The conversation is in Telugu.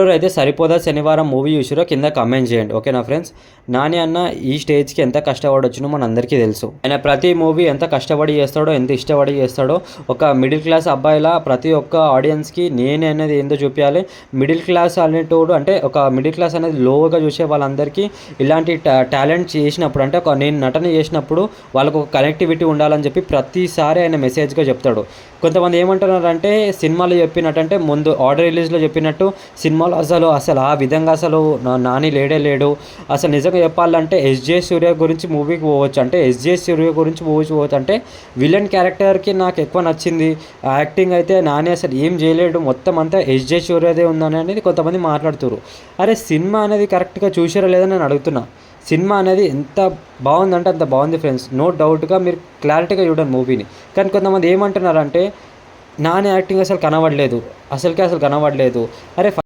అయితే సరిపోదా శనివారం మూవీ చూసిరో కింద కమెంట్ చేయండి. ఓకేనా ఫ్రెండ్స్. నాని అన్న ఈ స్టేజ్కి ఎంత కష్టపడొచ్చునో మన అందరికీ తెలుసు. ఆయన ప్రతి మూవీ ఎంత కష్టపడి చేస్తాడో, ఎంత ఇష్టపడి చేస్తాడో, ఒక మిడిల్ క్లాస్ అబ్బాయిలా ప్రతి ఒక్క ఆడియన్స్కి నేనే అనేది ఏందో చూపించాలి. మిడిల్ క్లాస్ అనేటోడు అంటే ఒక మిడిల్ క్లాస్ అనేది లోగా చూసే వాళ్ళందరికీ ఇలాంటి టాలెంట్ చేసినప్పుడు అంటే ఒక నేను నటన చేసినప్పుడు వాళ్ళకు ఒక కనెక్టివిటీ ఉండాలని చెప్పి ప్రతిసారి ఆయన మెసేజ్గా చెప్తాడు. కొంతమంది ఏమంటున్నారంటే సినిమాలో చెప్పినట్టంటే ముందు ఆడియో రిలీజ్లో చెప్పినట్టు సినిమాలో అసలు ఆ విధంగా అసలు నాని లేడు. అసలు నిజంగా చెప్పాలంటే ఎస్జే సూర్య గురించి మూవీకి పోవచ్చు, అంటే ఎస్జే సూర్య గురించి మూవీకి పోవచ్చు అంటే విలన్ క్యారెక్టర్కి నాకు ఎక్కువ నచ్చింది. యాక్టింగ్ అయితే నాని అసలు ఏం చేయలేడు, మొత్తం అంతా ఎస్జే సూర్యదే ఉందని అనేది కొంతమంది మాట్లాడుతున్నారు. అరే సినిమా అనేది కరెక్ట్గా చూసారా లేదని నేను అడుగుతున్నా. సినిమా అనేది ఎంత బాగుందంటే అంత బాగుంది ఫ్రెండ్స్. నో డౌట్గా మీరు క్లారిటీగా చూడండి మూవీని. కానీ కొంతమంది ఏమంటున్నారంటే నాని యాక్టింగ్ అసలు కనబడలేదు, అసలు కనబడలేదు. అరే